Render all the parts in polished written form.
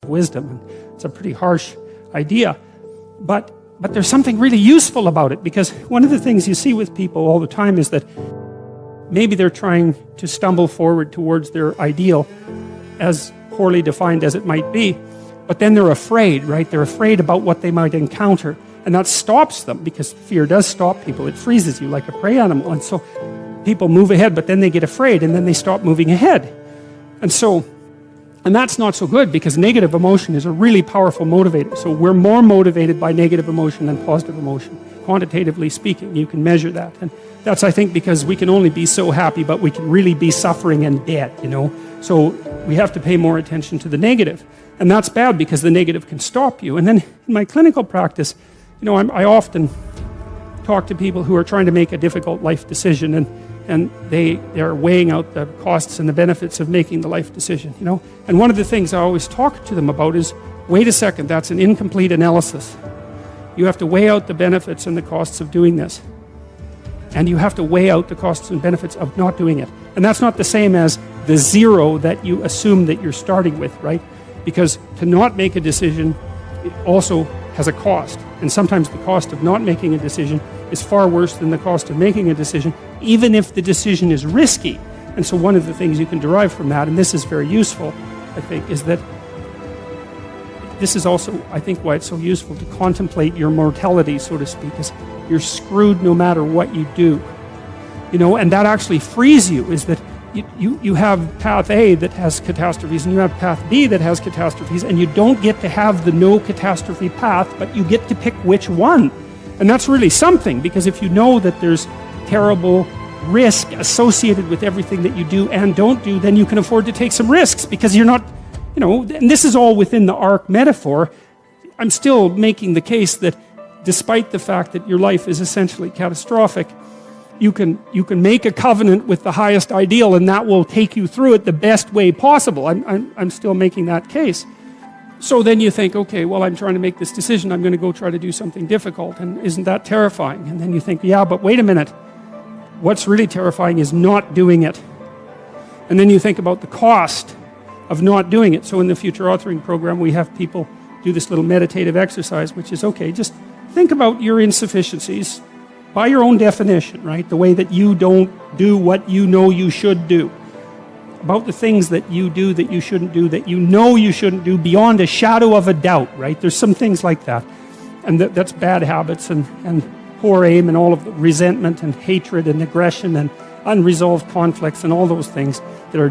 wisdom. It's a pretty harsh idea. But there's something really useful about it, because one of the things you see with people all the time is that maybe they're trying to stumble forward towards their ideal, as poorly defined as it might be, but then they're afraid, right? They're afraid about what they might encounter, and that stops them, because fear does stop people. It freezes you like a prey animal, and so people move ahead, but then they get afraid, and then they stop moving ahead. And that's not so good, because negative emotion is a really powerful motivator. So we're more motivated by negative emotion than positive emotion. Quantitatively speaking, you can measure that. And that's, I think, because we can only be so happy, but we can really be suffering and dead, So we have to pay more attention to the negative. And that's bad, because the negative can stop you. And then in my clinical practice, I often talk to people who are trying to make a difficult life decision, and they're weighing out the costs and the benefits of making the life decision, And one of the things I always talk to them about is, wait a second, that's an incomplete analysis. You have to weigh out the benefits and the costs of doing this. And you have to weigh out the costs and benefits of not doing it. And that's not the same as the zero that you assume that you're starting with, right? Because to not make a decision, it also has a cost. And sometimes the cost of not making a decision is far worse than the cost of making a decision, even if the decision is risky. And so one of the things you can derive from that, and this is very useful, I think, is that this is also, I think, why it's so useful to contemplate your mortality, so to speak, is you're screwed no matter what you do. And that actually frees you, is that you have path A that has catastrophes, and you have path B that has catastrophes, and you don't get to have the no catastrophe path, but you get to pick which one. And that's really something, because if you know that there's terrible risk associated with everything that you do and don't do, then you can afford to take some risks, because you're not, and this is all within the ark metaphor. I'm still making the case that despite the fact that your life is essentially catastrophic, you can make a covenant with the highest ideal, and that will take you through it the best way possible. I'm still making that case. So then you think, okay, well, I'm trying to make this decision. I'm going to go try to do something difficult, and isn't that terrifying? And then you think, yeah, but wait a minute. What's really terrifying is not doing it. And then you think about the cost of not doing it. So in the future authoring program, we have people do this little meditative exercise, which is, okay, just think about your insufficiencies by your own definition, right? The way that you don't do what you know you should do. About the things that you do that you shouldn't do, that you know you shouldn't do beyond a shadow of a doubt, right? There's some things like that. And that's bad habits and poor aim and all of the resentment and hatred and aggression and unresolved conflicts and all those things that are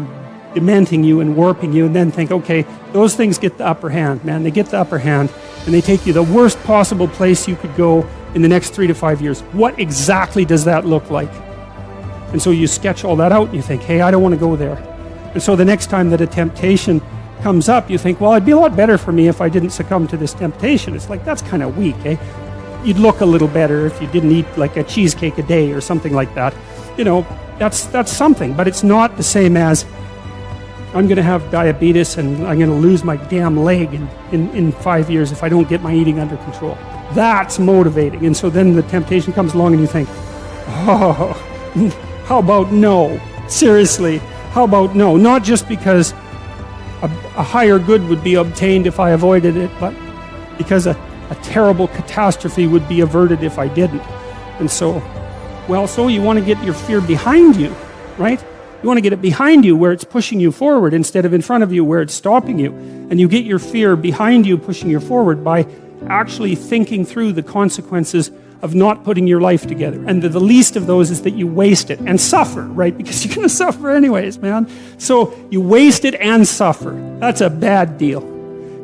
dementing you and warping you, and then think, okay, those things get the upper hand, man. They get the upper hand, and they take you the worst possible place you could go in the next 3 to 5 years. What exactly does that look like? And so you sketch all that out, and you think, hey, I don't want to go there. And so the next time that a temptation comes up, you think, well, it'd be a lot better for me if I didn't succumb to this temptation. It's like, that's kind of weak, eh? You'd look a little better if you didn't eat like a cheesecake a day or something like that. That's something, but it's not the same as, I'm going to have diabetes and I'm going to lose my damn leg in 5 years if I don't get my eating under control. That's motivating. And so then the temptation comes along and you think, oh, how about no? Seriously, how about no? Not just because a higher good would be obtained if I avoided it, but because a terrible catastrophe would be averted if I didn't. And so you want to get your fear behind you, right? You want to get it behind you where it's pushing you forward instead of in front of you where it's stopping you. And you get your fear behind you, pushing you forward by actually thinking through the consequences of not putting your life together. And the least of those is that you waste it and suffer, right? Because you're going to suffer anyways, man. So you waste it and suffer. That's a bad deal.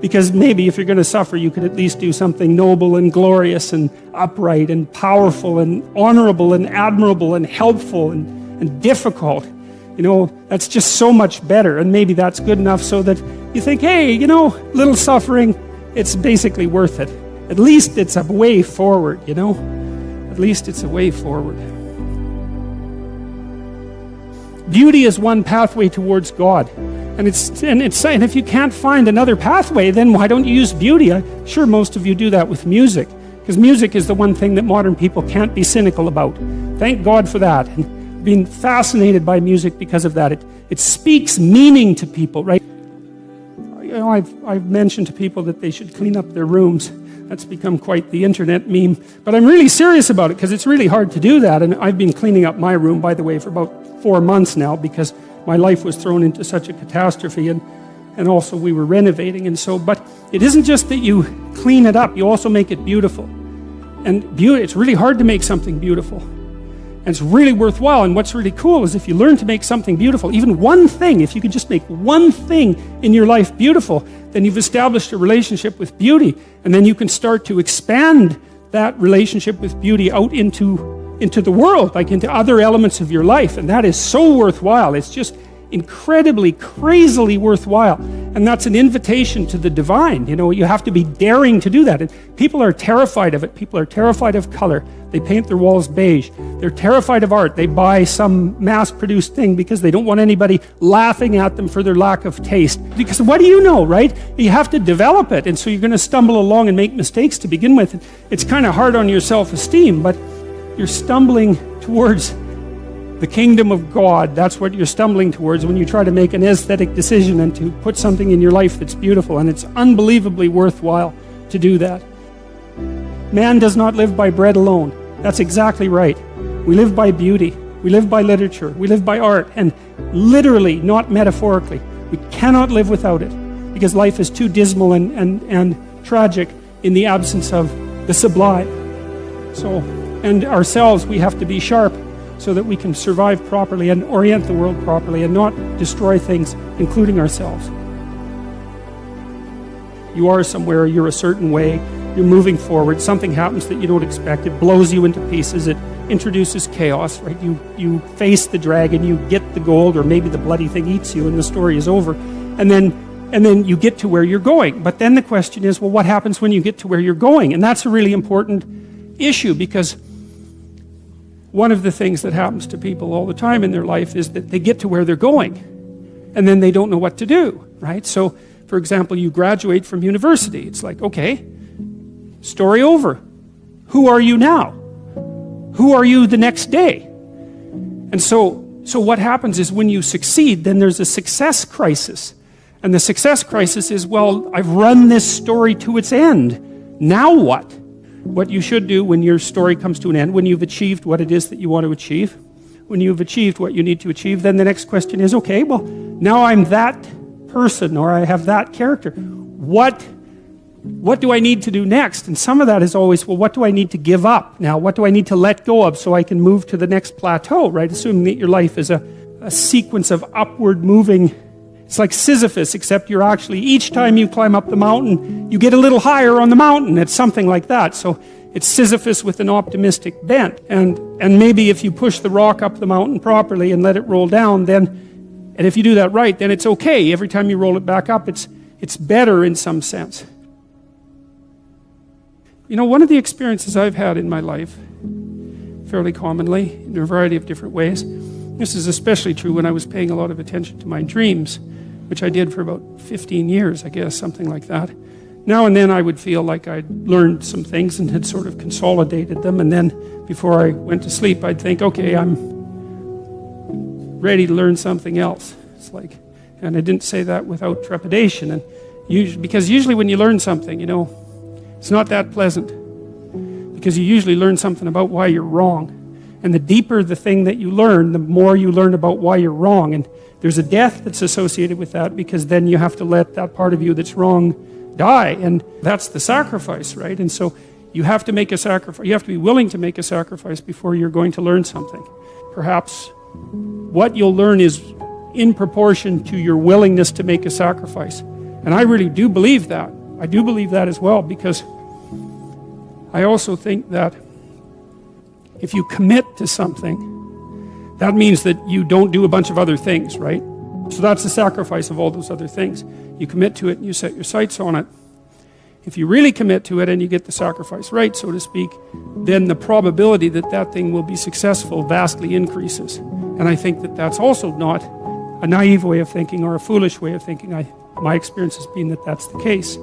Because maybe if you're going to suffer, you could at least do something noble and glorious and upright and powerful and honorable and admirable and helpful and difficult. That's just so much better. And maybe that's good enough so that you think, hey, little suffering, it's basically worth it. At least it's a way forward, At least it's a way forward. Beauty is one pathway towards God. And if you can't find another pathway, then why don't you use beauty? I'm sure most of you do that with music, because music is the one thing that modern people can't be cynical about. Thank God for that. And been fascinated by music because of that. It speaks meaning to people, right? I've mentioned to people that they should clean up their rooms. That's become quite the internet meme. But I'm really serious about it because it's really hard to do that. And I've been cleaning up my room, by the way, for about 4 months now because my life was thrown into such a catastrophe, and also we were renovating. And so, but it isn't just that you clean it up, you also make it beautiful. And it's really hard to make something beautiful. And it's really worthwhile. And what's really cool is if you learn to make something beautiful, even one thing, if you could just make one thing in your life beautiful, then you've established a relationship with beauty. And then you can start to expand that relationship with beauty out into the world, like into other elements of your life. And that is so worthwhile. It's just incredibly, crazily worthwhile. And that's an invitation to the divine. You know, you have to be daring to do that. And people are terrified of it. People are terrified of color. They paint their walls beige. They're terrified of art. They buy some mass-produced thing because they don't want anybody laughing at them for their lack of taste. Because what do you know, right? You have to develop it. And so you're going to stumble along and make mistakes to begin with. It's kind of hard on your self-esteem, but you're stumbling towards the kingdom of God. That's what you're stumbling towards when you try to make an aesthetic decision and to put something in your life that's beautiful. And it's unbelievably worthwhile to do that. Man does not live by bread alone. That's exactly right. We live by beauty. We live by literature. We live by art. And literally, not metaphorically. We cannot live without it because life is too dismal and tragic in the absence of the sublime. So, and ourselves, we have to be sharp so that we can survive properly and orient the world properly and not destroy things, including ourselves. You are somewhere, you're a certain way, you're moving forward, something happens that you don't expect, it blows you into pieces, it introduces chaos, right? You face the dragon, you get the gold, or maybe the bloody thing eats you and the story is over. And then you get to where you're going. But then the question is, well, what happens when you get to where you're going? And that's a really important issue because one of the things that happens to people all the time in their life is that they get to where they're going and then they don't know what to do, right? So, for example, you graduate from university. It's like, okay, story over. Who are you now? Who are you the next day? And so what happens is when you succeed, then there's a success crisis. And the success crisis is, well, I've run this story to its end. Now what? What you should do when your story comes to an end, when you've achieved what it is that you want to achieve, when you've achieved what you need to achieve, then the next question is, okay, well, now I'm that person or I have that character. What do I need to do next? And some of that is always, well, what do I need to give up now? What do I need to let go of so I can move to the next plateau, right? Assuming that your life is a sequence of upward moving. It's like Sisyphus, except you're actually, each time you climb up the mountain, you get a little higher on the mountain. It's something like that. So it's Sisyphus with an optimistic bent. And maybe if you push the rock up the mountain properly and let it roll down, and if you do that right, then it's okay. Every time you roll it back up, it's better in some sense. You know, one of the experiences I've had in my life, fairly commonly, in a variety of different ways, this is especially true when I was paying a lot of attention to my dreams, which I did for about 15 years, I guess, something like that. Now and then I would feel like I'd learned some things and had sort of consolidated them, and then before I went to sleep, I'd think, okay, I'm ready to learn something else. It's like, and I didn't say that without trepidation, and because usually when you learn something, you know, it's not that pleasant, because you usually learn something about why you're wrong. And the deeper the thing that you learn, the more you learn about why you're wrong. And there's a death that's associated with that, because then you have to let that part of you that's wrong die. And that's the sacrifice, right? And so you have to make a sacrifice. You have to be willing to make a sacrifice before you're going to learn something. Perhaps what you'll learn is in proportion to your willingness to make a sacrifice. And I really do believe that. I do believe that as well, because I also think that if you commit to something, that means that you don't do a bunch of other things, right? So that's the sacrifice of all those other things. You commit to it and you set your sights on it. If you really commit to it and you get the sacrifice right, so to speak, then the probability that that thing will be successful vastly increases. And I think that that's also not a naive way of thinking or a foolish way of thinking. My experience has been that that's the case.